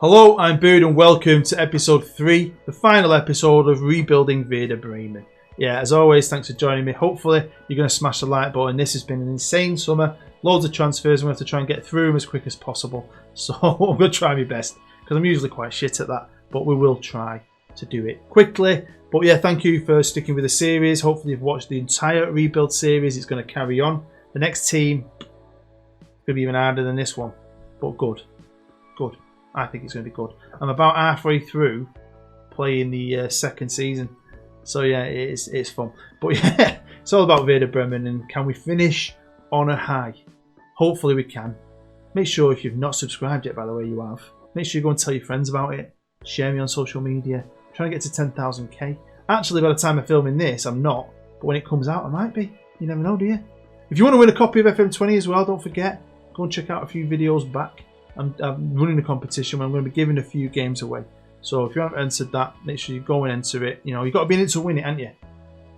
Hello, I'm Bood and welcome to episode 3, the final episode of Rebuilding Werder Bremen. Yeah, as always, thanks for joining me. Hopefully, you're going to smash the like button. This has been an insane summer. Loads of transfers. I'm going to have to try and get through them as quick as possible. So I'm going to try my best because I'm usually quite shit at that. But we will try to do it quickly. But yeah, thank you for sticking with the series. Hopefully, you've watched the entire rebuild series. It's going to carry on. The next team could be even harder than this one. But good. Good. I think it's going to be good. I'm about halfway through playing the second season. So yeah, it's fun. But yeah, it's all about Werder Bremen and can we finish on a high? Hopefully we can. Make sure if you've not subscribed yet, by the way, you have. Make sure you go and tell your friends about it. Share me on social media. I'm trying to get to 10,000k. Actually, by the time I'm filming this, I'm not. But when it comes out, I might be. You never know, do you? If you want to win a copy of FM20 as well, don't forget. Go and check out a few videos back. I'm running a competition where I'm going to be giving a few games away. So if you haven't entered that, make sure you go and enter it. You know, you've got to be in it to win it, haven't you?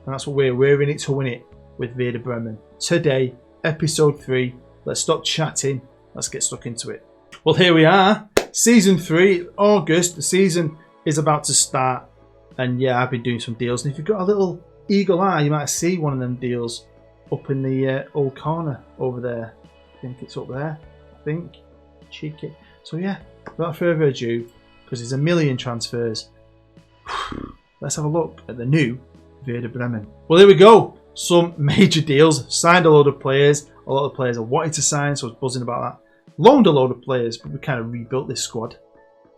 And that's what we're in it to win it with Werder Bremen. Today, episode 3. Let's stop chatting. Let's get stuck into it. Well, here we are. Season 3, August. The season is about to start. And yeah, I've been doing some deals. And if you've got a little eagle eye, you might see one of them deals up in the old corner over there. I think it's up there. I think. Cheeky. So yeah, without further ado, because there's a million transfers, let's have a look at the new Werder Bremen. Well, here we go. Some major deals. Signed a load of players. A lot of players I wanted to sign, so I was buzzing about that. Loaned a load of players, but we kind of rebuilt this squad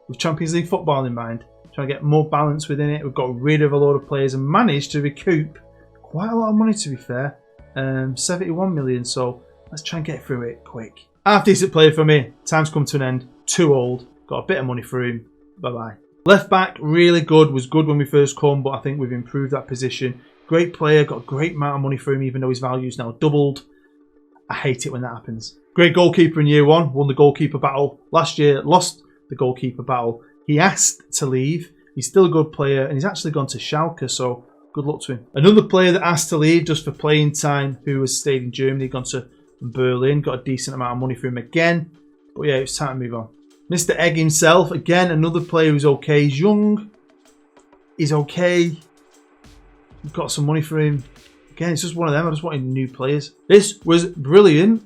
with Champions League football in mind. Trying to get more balance within it. We've got rid of a load of players and managed to recoup quite a lot of money, to be fair. 71 million, so let's try and get through it quick. Half decent player for me. Time's come to an end. Too old. Got a bit of money for him. Bye-bye. Left back, really good. Was good when we first come, but I think we've improved that position. Great player. Got a great amount of money for him, even though his value's now doubled. I hate it when that happens. Great goalkeeper in year 1. Won the goalkeeper battle. Last year, lost the goalkeeper battle. He asked to leave. He's still a good player, and he's actually gone to Schalke, so good luck to him. Another player that asked to leave just for playing time, who has stayed in Germany, gone to Berlin, got a decent amount of money for him again. But yeah, it's time to move on. Mr. Egg himself, again, another player who's okay. He's young. He's okay. We've got some money for him. Again, it's just one of them. I just wanted new players. This was brilliant.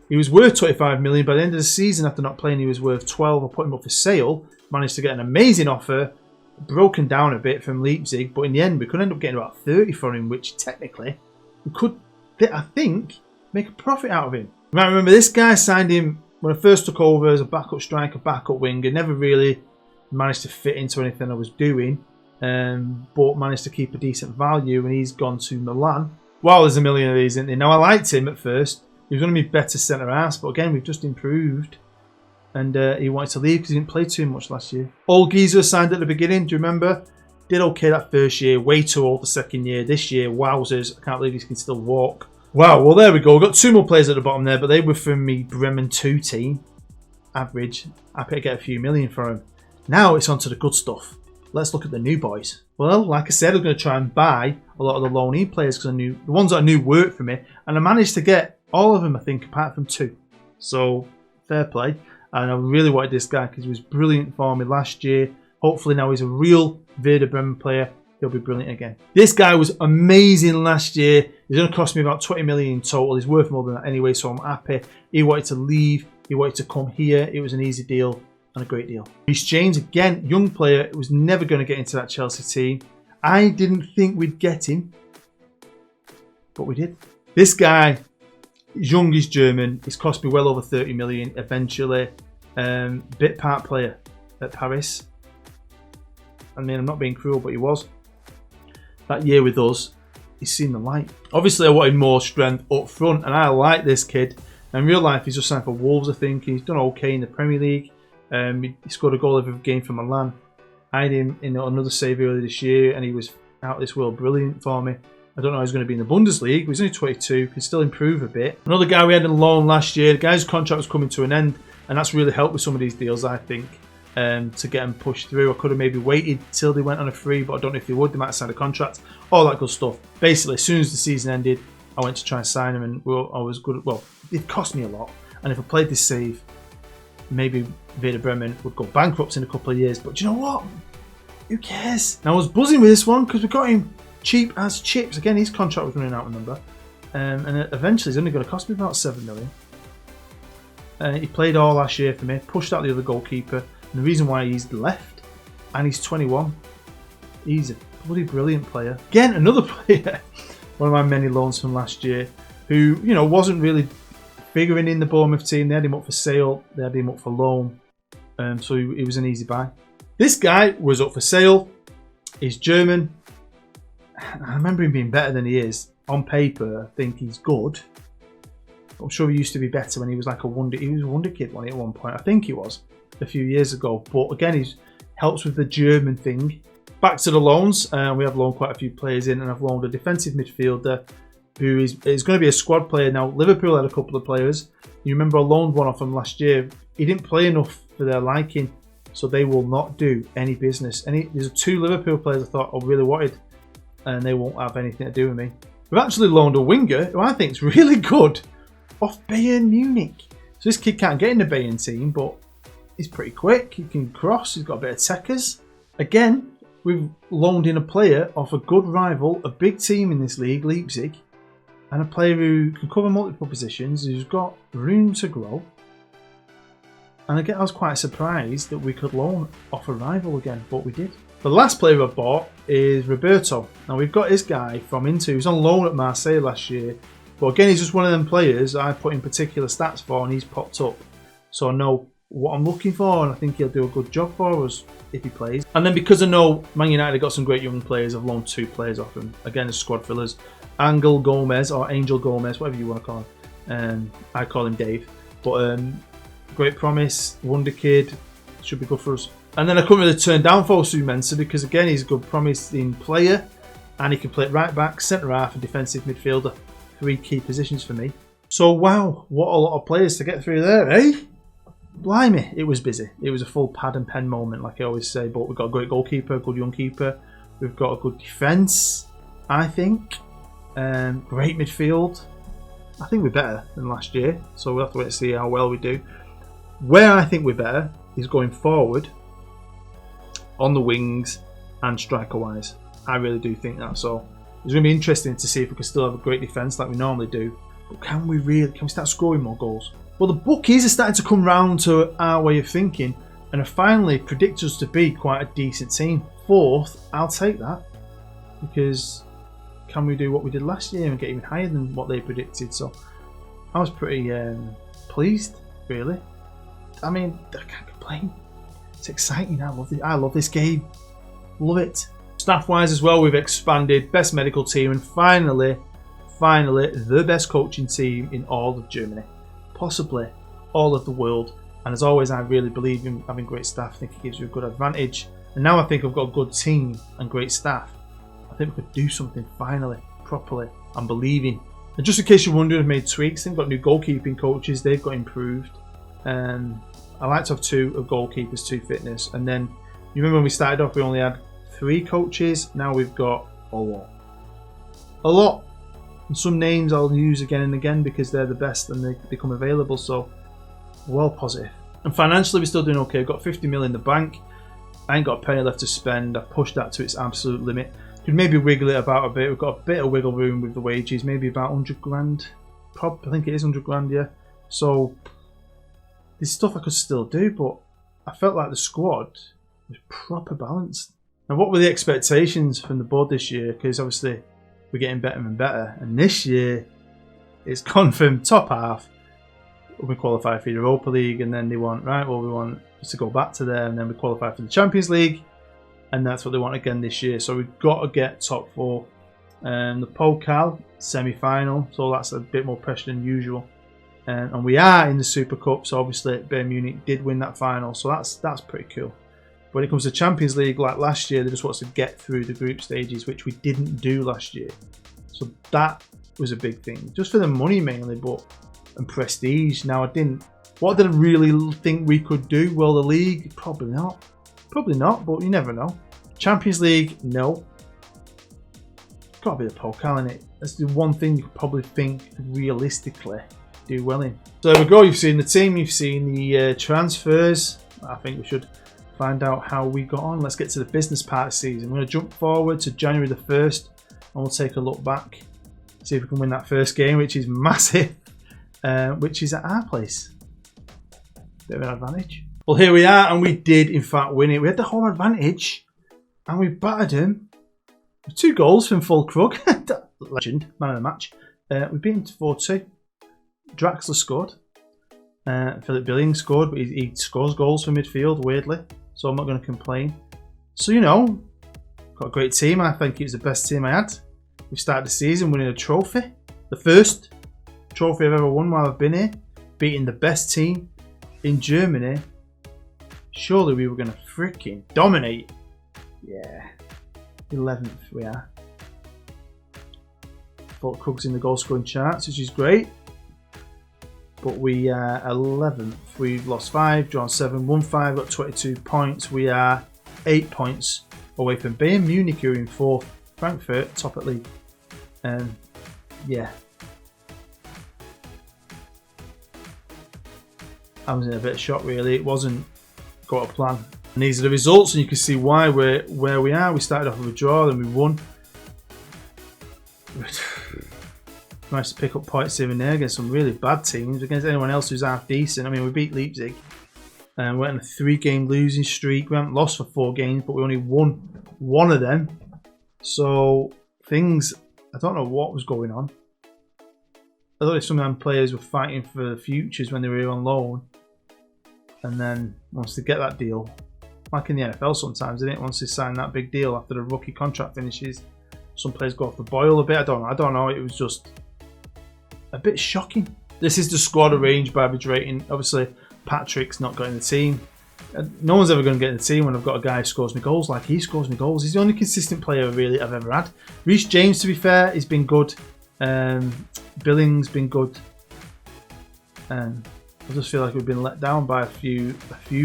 He was worth 25 million. By the end of the season, after not playing, he was worth 12. I put him up for sale. Managed to get an amazing offer. Broken down a bit from Leipzig. But in the end, we could end up getting about 30 for him, which technically we could, I think, make a profit out of him. You might remember this guy signed him when I first took over as a backup striker, backup winger. Never really managed to fit into anything I was doing, but managed to keep a decent value, and he's gone to Milan. Wow, there's a million of these, isn't there? Now, I liked him at first. He was going to be better centre-half, but again, we've just improved. And he wanted to leave because he didn't play too much last year. Old geezer signed at the beginning, do you remember? Did okay that first year, way too old the second year. This year, wowzers, I can't believe he can still walk. Wow, well there we go. We've got 2 more players at the bottom there, but they were from me Bremen 2 team. Average. Happy to get a few million for him. Now it's on to the good stuff. Let's look at the new boys. Well, like I said, I'm going to try and buy a lot of the loanee players because I knew the ones that I knew worked for me, and I managed to get all of them, I think, apart from 2. So, fair play. And I really wanted this guy because he was brilliant for me last year. Hopefully now he's a real Werder Bremen player. He'll be brilliant again. This guy was amazing last year. He's going to cost me about 20 million in total. He's worth more than that anyway, so I'm happy. He wanted to leave. He wanted to come here. It was an easy deal and a great deal. Reece James, again, young player. Was never going to get into that Chelsea team. I didn't think we'd get him, but we did. This guy, he's young, he's German. He's cost me well over 30 million eventually. Bit part player at Paris. I mean, I'm not being cruel, but he was. That year with us, he's seen the light. Obviously, I wanted more strength up front, and I like this kid. In real life, he's just signed for Wolves, I think. He's done okay in the Premier League. He scored a goal every game for Milan. I had him in another save earlier this year, and he was out of this world brilliant for me. I don't know how he's going to be in the Bundesliga. He's only 22, can still improve a bit. Another guy we had on loan last year, the guy's contract was coming to an end, and that's really helped with some of these deals, I think. To get them pushed through. I could have maybe waited till they went on a free, but I don't know if they would. They might have signed a contract. All that good stuff. Basically, as soon as the season ended, I went to try and sign him, and I was good. Well, it cost me a lot. And if I played this save, maybe Werder Bremen would go bankrupt in a couple of years. But do you know what? Who cares? Now, I was buzzing with this one because we got him cheap as chips. Again, his contract was running out, remember? And eventually he's only going to cost me about 7 million. He played all last year for me, pushed out the other goalkeeper. And the reason why he's left, and he's 21. He's a bloody brilliant player. Again, another player, one of my many loans from last year, who, you know, wasn't really figuring in the Bournemouth team. They had him up for sale, they had him up for loan. So he was an easy buy. This guy was up for sale. He's German. I remember him being better than he is. On paper, I think he's good. I'm sure he used to be better when he was like a wonder. He was a wonder kid at one point. I think he was a few years ago. But again, he helps with the German thing. Back to the loans. We have loaned quite a few players in, and I've loaned a defensive midfielder who is going to be a squad player. Now, Liverpool had a couple of players. You remember I loaned one off him last year. He didn't play enough for their liking, so they will not do any business. There's 2 Liverpool players I thought I really wanted, and they won't have anything to do with me. We've actually loaned a winger who I think is really good off Bayern Munich. So this kid can't get in the Bayern team, but he's pretty quick. He can cross. He's got a bit of techers. Again, we've loaned in a player off a good rival, a big team in this league, Leipzig, and a player who can cover multiple positions, who's got room to grow. And again, I was quite surprised that we could loan off a rival again, but we did. The last player I bought is Roberto. Now, we've got this guy from Inter. He was on loan at Marseille last year. But again, he's just one of them players I put in particular stats for, and he's popped up. So I know what I'm looking for, and I think he'll do a good job for us if he plays. And then because I know Man United have got some great young players, I've loaned 2 players off him. Again, as squad fillers. Angel Gomez, whatever you want to call him. I call him Dave. But great promise, wonder kid, should be good for us. And then I couldn't really turn down Fosu Mensah because again, he's a good promising player, and he can play right back, centre half, and defensive midfielder. 3 key positions for me. So wow, what a lot of players to get through there, eh? Blimey, it was busy. It was a full pad and pen moment, like I always say. But we've got a great goalkeeper, a good young keeper. We've got a good defence, I think. Great midfield. I think we're better than last year, so we'll have to wait and see how well we do. Where I think we're better is going forward on the wings and striker-wise. I really do think that. So it's going to be interesting to see if we can still have a great defence like we normally do. But can we start scoring more goals? Well, the bookies are starting to come round to our way of thinking and have finally predicted us to be quite a decent team. 4th, I'll take that. Because can we do what we did last year and get even higher than what they predicted? So I was pretty pleased, really. I mean, I can't complain. It's exciting. I love this game. Love it. Staff-wise as well, we've expanded. Best medical team, and finally, the best coaching team in all of Germany. Possibly all of the world. And as always, I really believe in having great staff. I think it gives you a good advantage. And now I think I've got a good team and great staff. I think we could do something finally, properly. I'm believing. And just in case you're wondering, I've made tweaks. They've got new goalkeeping coaches. They've got improved. I like to have 2 of goalkeepers, 2 fitness. And then, you remember when we started off, we only had 3 coaches. Now we've got a lot. A lot. And some names I'll use again and again because they're the best and they become available. So, well positive. And financially, we're still doing okay. We've got 50 mil in the bank. I ain't got a penny left to spend. I've pushed that to its absolute limit. Could maybe wiggle it about a bit. We've got a bit of wiggle room with the wages. Maybe about 100 grand. I think it is 100 grand, yeah. So, there's stuff I could still do, but I felt like the squad was proper balanced. Now, what were the expectations from the board this year? Because obviously, we're getting better and better. And this year, it's gone from top half. We qualify for the Europa League, and then they want, right, well, we want to go back to there, and then we qualify for the Champions League. And that's what they want again this year. So we've got to get top 4. The Pokal semi-final, so that's a bit more pressure than usual. And we are in the Super Cup, so obviously Bayern Munich did win that final, so that's pretty cool. When it comes to Champions League, like last year, they just want us to get through the group stages, which we didn't do last year. So that was a big thing, just for the money mainly, and prestige. Now, what did I really think we could do? Well, the league, probably not, but you never know. Champions League, no. Got to be the Pokal, innit? That's the one thing you could probably think realistically do well in. So there we go. You've seen the team. You've seen the transfers. I think we should find out how we got on. Let's get to the business part of the season. We're going to jump forward to January the 1st and we'll take a look back. See if we can win that first game, which is massive, which is at our place. Bit of an advantage. Well, here we are, and we did, in fact, win it. We had the home advantage, and we battered him. 2 goals from VOLCANO. Legend, man of the match. We beat him 4-2. Draxler scored. Philip Billing scored, but he scores goals from midfield, weirdly. So I'm not going to complain. So, you know, got a great team. I think it was the best team I had. We started the season winning a trophy. The first trophy I've ever won while I've been here. Beating the best team in Germany. Surely we were going to freaking dominate. Yeah. 11th we are. Krug's in the goal scoring charts, which is great. But we are 11th. We've lost 5, drawn 7, won 5, got 22 points. We are 8 points away from Bayern Munich, who are in 4th. Frankfurt, top at league. Yeah. I was in a bit of shock, really. It wasn't got a plan. And these are the results, and you can see why we're where we are. We started off with a draw, then we won. Nice to pick up points here and there against some really bad teams, against anyone else who's half decent. I mean, we beat Leipzig, and we went on a 3-game losing streak. We haven't lost for 4 games, but we only won 1 of them. So things, I don't know what was going on. I thought some of them players were fighting for the futures when they were on loan, and then once they get that deal, like in the NFL sometimes, isn't it? Once they sign that big deal after the rookie contract finishes, some players go off the boil a bit. I don't know. It was just a bit shocking. This is the squad arranged by average rating. Obviously, Patrick's not got in the team. No one's ever going to get in the team when I've got a guy who scores me goals like he scores me goals. He's the only consistent player really I've ever had. Reece James, to be fair, he's been good. Billing's been good. I just feel like we've been let down by a few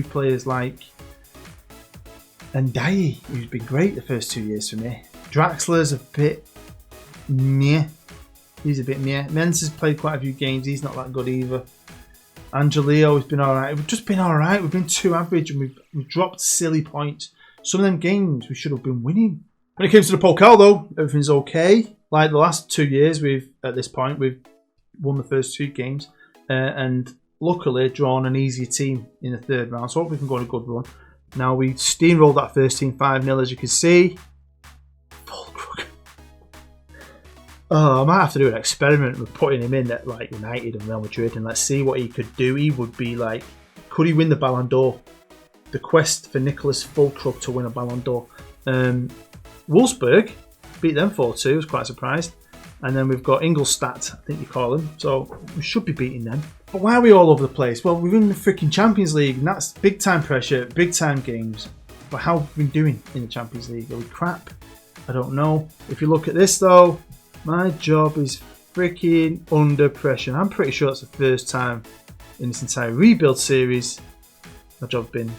players like Ndiaye, who's been great the first 2 years for me. Draxler's a bit meh. He's a bit meh. Menz has played quite a few games. He's not that good either. Angelio has been alright. We've just been alright. We've been too average and we've dropped silly points. Some of them games we should have been winning. When it comes to the Pokal though, everything's okay. Like the last 2 years, at this point, we've won the first 2 games. And luckily drawn an easier team in the 3rd round. So I hope we can go on a good run. Now we steamrolled that first team 5-0 as you can see. Oh, I might have to do an experiment with putting him in at like United and Real Madrid and let's see what he could do. He would be like, could he win the Ballon d'Or? The quest for Nicholas Füllkrug to win a Ballon d'Or. Wolfsburg beat them 4-2. I was quite surprised. And then we've got Ingolstadt, I think you call them. So we should be beating them. But why are we all over the place? Well, we're in the freaking Champions League and that's big time pressure, big time games. But how have we been doing in the Champions League? Are we crap? I don't know. If you look at this though, my job is freaking under pressure. I'm pretty sure that's the first time in this entire rebuild series my job's been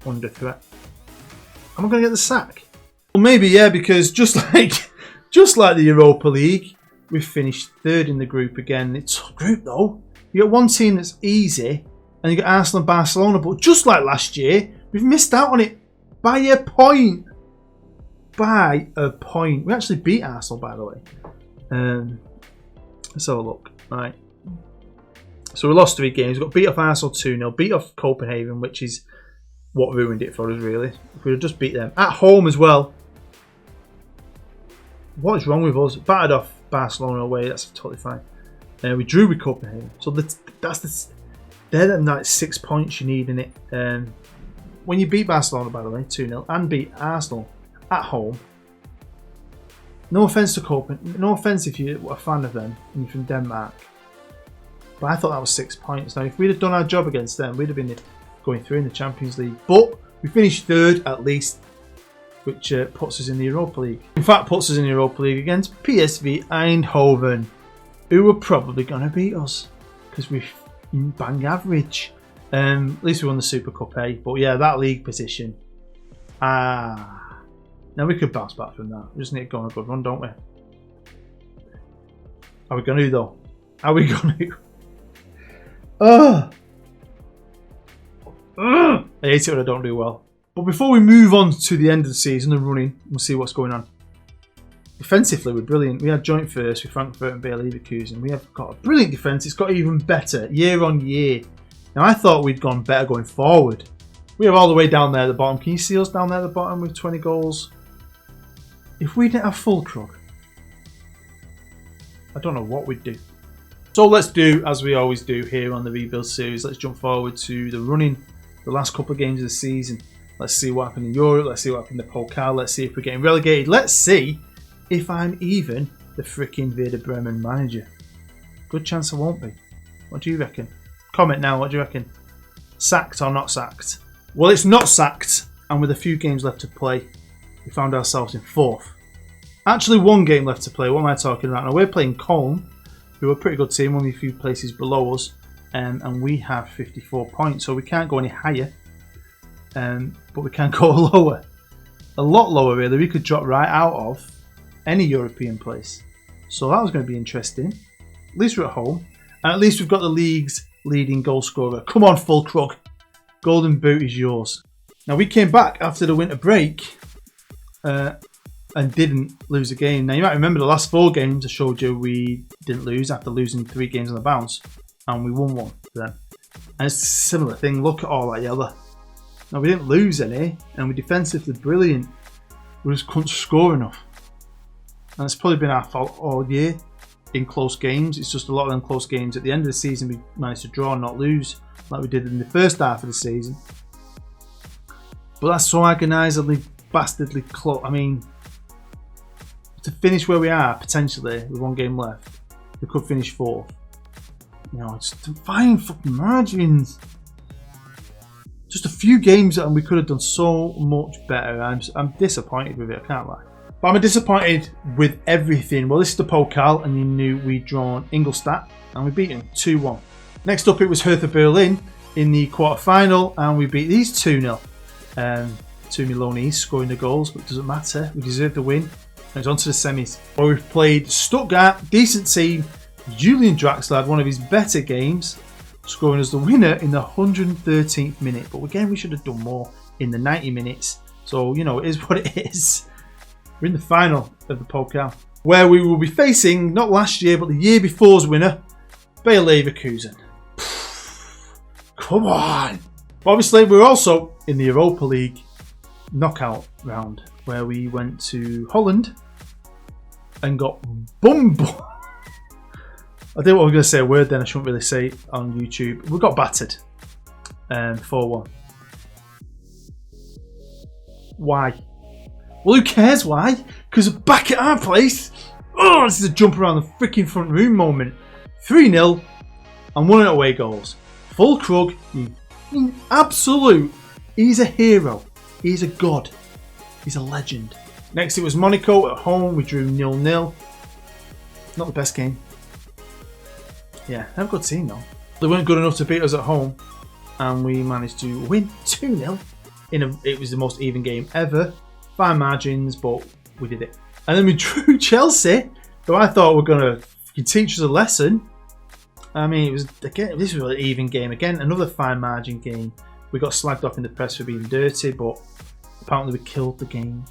under threat. Am I going to get the sack? Well, maybe yeah, because just like the Europa League, we've finished 3rd in the group again. It's a group though. You got one team that's easy, and you got Arsenal and Barcelona. But just like last year, we've missed out on it by a point. By a point. We actually beat Arsenal, by the way. Let's have a look. Right. So we lost 3 games. We got beat off Arsenal 2-0. Beat off Copenhagen, which is what ruined it for us, really. If we had just beat them. At home as well. What is wrong with us? Battered off Barcelona away. That's totally fine. We drew with Copenhagen. So they're the like 6 points you need in it. When you beat Barcelona, by the way, 2-0, and beat Arsenal at home. No offence to Copenhagen. No offence if you're a fan of them and you're from Denmark. But I thought that was 6 points. Now, if we'd have done our job against them, we'd have been going through in the Champions League. But we finished 3rd at least, which puts us in the Europa League. In fact, puts us in the Europa League against PSV Eindhoven, who were probably going to beat us because we're bang average. At least we won the Super Cup A. But yeah, that league position. Now we could bounce back from that. We just need to go on a good run, don't we? Are we going to though? Are we going to? Ugh. Ugh. I hate it when I don't do well. But before we move on to the end of the season and running, we'll see what's going on. Defensively, we're brilliant. We had joint first with Frankfurt and Bayer Leverkusen. We have got a brilliant defence. It's got even better year on year. Now, I thought we'd gone better going forward. We are all the way down there at the bottom. Can you see us down there at the bottom with 20 goals? If we didn't have VOLCANO, I don't know what we'd do. So let's do as we always do here on the Rebuild series. Let's jump forward to the running, the last couple of games of the season. Let's see what happened in Europe. Let's see what happened in the Pokal. Let's see if we're getting relegated. Let's see if I'm even the freaking Werder Bremen manager. Good chance I won't be. What do you reckon? Comment now. What do you reckon? Sacked or not sacked? Well, it's not sacked. And with a few games left to play, we found ourselves in 4th. Actually, 1 game left to play. What am I talking about? Now, we're playing Cologne, who are a pretty good team, only a few places below us. And we have 54 points, so we can't go any higher. But we can go lower. A lot lower, really. We could drop right out of any European place. So that was going to be interesting. At least we're at home. And at least we've got the league's leading goal scorer. Come on, VOLCANO. Golden boot is yours. Now, we came back after the winter break and didn't lose a game. Now, you might remember the last 4 games I showed you we didn't lose after losing 3 games on the bounce. And we won 1 then. And it's a similar thing. Look at all that yellow. Now, we didn't lose any, and we're defensively brilliant. We just couldn't score enough. And it's probably been our fault all year in close games. It's just a lot of them close games. At the end of the season, we managed to draw and not lose, like we did in the first half of the season. But that's so agonisingly, bastardly close. I mean, to finish where we are, potentially, with 1 game left, we could finish 4th. You know, it's fine fucking margins. Just a few games and we could have done so much better. I'm disappointed with it, I can't lie. But I'm disappointed with everything. Well, this is the Pokal, and you knew we'd drawn Ingolstadt and we beat them 2-1. Next up, it was Hertha Berlin in the quarter-final, and we beat these 2-0. 2 Milanese scoring the goals, but it doesn't matter. We deserve the win. And it's on to the semis, where we've played Stuttgart, decent team. Julian Draxler had one of his better games, scoring us the winner in the 113th minute. But again, we should have done more in the 90 minutes. So, you know, it is what it is. We're in the final of the Pokal, where we will be facing, not last year, but the year before's winner, Bayer Leverkusen. Come on! But obviously, we're also in the Europa League knockout round, where we went to Holland and got bumbled. I didn't want to say a word then, I shouldn't really say it on YouTube. We got battered 4-1. Why? Well, who cares why? Because back at our place, oh, this is a jump around the freaking front room moment. 3-0 and 1 away goals. VOLCANO, you absolute, he's a hero. He's a god. He's a legend. Next it was Monaco at home. We drew 0-0. Not the best game. Yeah, they're a good team though. They weren't good enough to beat us at home, and we managed to win 2-0. It was the most even game ever. Fine margins, but we did it. And then we drew Chelsea, who I thought were going to teach us a lesson. I mean, it was again. This was an even game again. Another fine margin game. We got slagged off in the press for being dirty, but apparently we killed the game.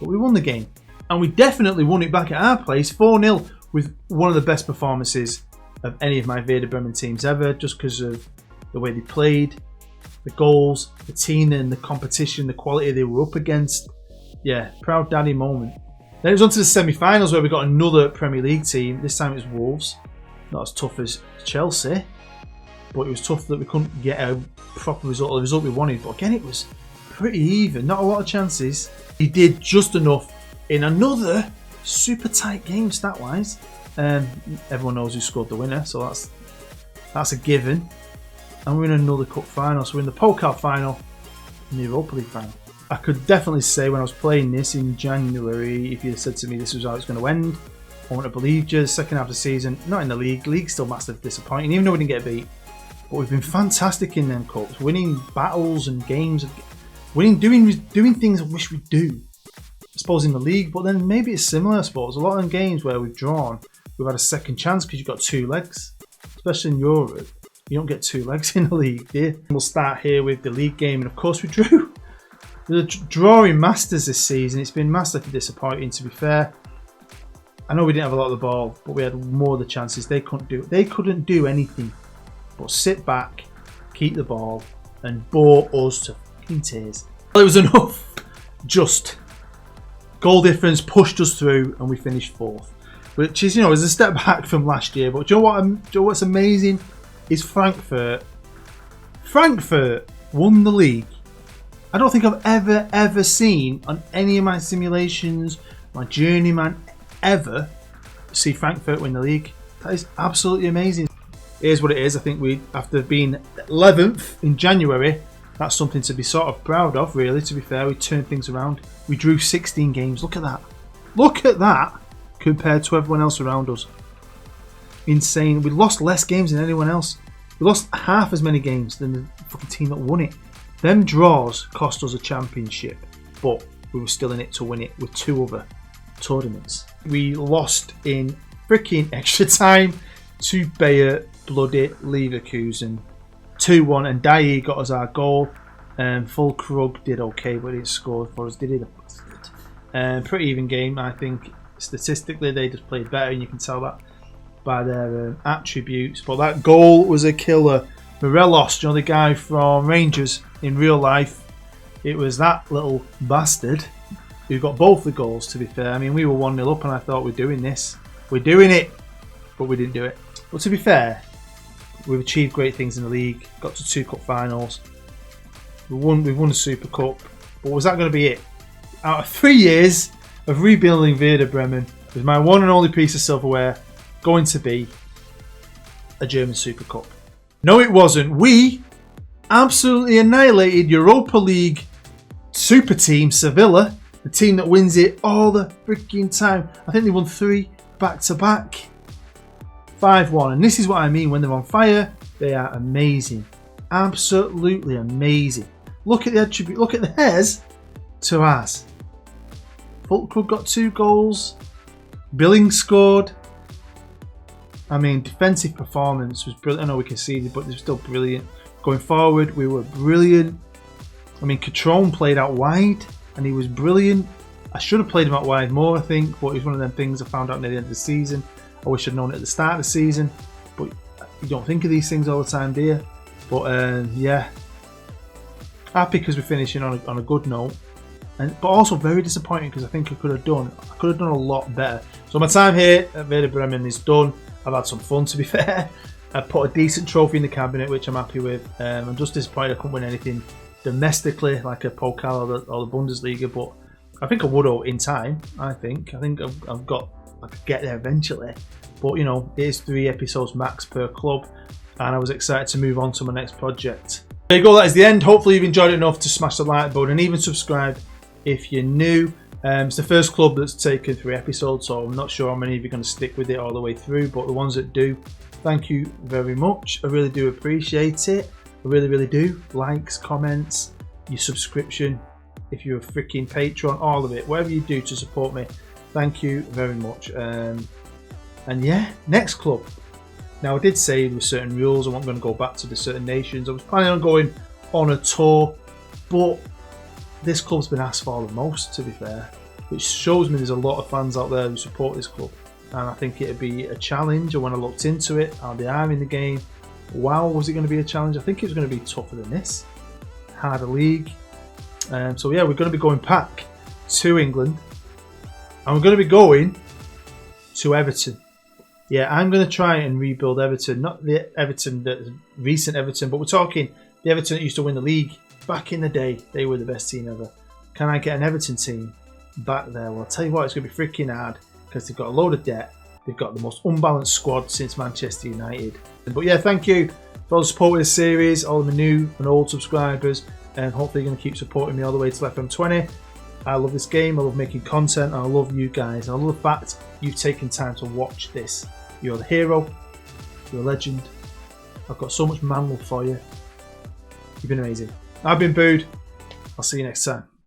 But we won the game, and we definitely won it back at our place, 4-0, with one of the best performances of any of my Werder Bremen teams ever, just because of the way they played, the goals, the team and the competition, the quality they were up against. Yeah, proud daddy moment. Then it was on to the semi-finals, where we got another Premier League team. This time it was Wolves. Not as tough as Chelsea, but it was tough that we couldn't get a proper result, the result we wanted. But again, it was pretty even, not a lot of chances. He did just enough in another super tight game stat-wise. Everyone knows who scored the winner, so that's a given. And we're in another cup final, so we're in the Pokal final and the Europa League final. I could definitely say when I was playing this in January, if you had said to me this was how it's going to end, I wouldn't have believed you. The second half of the season, not in the league. League's still massive disappointing, even though we didn't get beat. But we've been fantastic in them cups, winning battles and games, doing things I wish we'd do. I suppose in the league, but then maybe it's similar. I suppose a lot of games where we've drawn, we've had a second chance because you've got 2 legs, especially in Europe. You don't get two legs in the league, do you? We'll start here with the league game, and of course we drew. The drawing masters this season. It's been massively disappointing, to be fair. I know we didn't have a lot of the ball, but we had more of the chances. They couldn't do anything but sit back, keep the ball, and bore us to fucking tears. Well, it was enough. Just goal difference pushed us through, and we finished 4th, which is, is a step back from last year. But do you know what's amazing is Frankfurt. Frankfurt won the league. I don't think I've ever seen on any of my simulations, my journeyman, ever see Frankfurt win the league. That is absolutely amazing. Here's what it is. I think we, after being 11th in January, that's something to be sort of proud of, really, to be fair. We turned things around. We drew 16 games. Look at that. Look at that compared to everyone else around us. Insane. We lost less games than anyone else. We lost half as many games than the fucking team that won it. Them draws cost us a championship, but we were still in it to win it with 2 other tournaments. We lost in freaking extra time to Bayer bloody Leverkusen 2-1, and Dye got us our goal. Fulkrug did okay, but he didn't score for us, did he? Pretty even game, I think. Statistically, they just played better, and you can tell that by their attributes. But that goal was a killer. Morelos, the guy from Rangers in real life, it was that little bastard who got both the goals, to be fair. I mean, we were 1-0 up and I thought, we're doing this. We're doing it. But we didn't do it. But to be fair, we've achieved great things in the league. Got to 2 cup finals. We've won the Super Cup. But was that going to be it? Out of 3 years of rebuilding Werder Bremen, was my one and only piece of silverware going to be a German Super Cup? No, it wasn't. We absolutely annihilated Europa League super team Sevilla, the team that wins it all the freaking time. I think they won 3 back-to-back. 5-1. And this is what I mean. When they're on fire, they are amazing. Absolutely amazing. Look at the attribute. Look at theirs to ours. Fulkrug got 2 goals. Billing scored. I mean, defensive performance was brilliant. I know we conceded, but they were still brilliant. Going forward, we were brilliant. I mean, Catrone played out wide, and he was brilliant. I should have played him out wide more, I think, but it's one of them things I found out near the end of the season. I wish I'd known it at the start of the season, but you don't think of these things all the time, do you? But yeah, happy because we're finishing on a good note, but also very disappointing because I think I could have done a lot better. So my time here at Werder Bremen is done. I've had some fun, to be fair. I put a decent trophy in the cabinet, which I'm happy with. I'm just disappointed I couldn't win anything domestically, like a Pokal or the Bundesliga, but I think I would in time. I think I've got, I could get there eventually. But it is 3 episodes max per club, and I was excited to move on to my next project. There you go, that is the end. Hopefully you've enjoyed it enough to smash the like button and even subscribe if you're new. It's the first club that's taken 3 episodes, so I'm not sure how many of you are going to stick with it all the way through, but the ones that do, thank you very much. I really do appreciate it. I really do. Likes, comments, your subscription, if you're a freaking patron, all of it, whatever you do to support me, thank you very much. And yeah, next club. Now, I did say there were certain rules. I wasn't going to go back to the certain nations. I was planning on going on a tour, but this club's been asked for the most, to be fair, which shows me there's a lot of fans out there who support this club, and I think it'd be a challenge. And when I looked into it, how they are in the game, wow, was it going to be a challenge? I think it was going to be tougher than this, harder league. So yeah, we're going to be going back to England, and we're going to be going to Everton. Yeah, I'm going to try and rebuild Everton, not the Everton, the recent Everton, but we're talking the Everton that used to win the league. Back in the day, they were the best team ever. Can I get an Everton team back there? Well, I'll tell you what, it's going to be freaking hard because they've got a load of debt. They've got the most unbalanced squad since Manchester United. But yeah, thank you for all the support with this series, all of my new and old subscribers, and hopefully you're going to keep supporting me all the way to FM20. I love this game, I love making content, and I love you guys. And I love the fact you've taken time to watch this. You're the hero, you're a legend. I've got so much man love for you. You've been amazing. I've been Bood. I'll see you next time.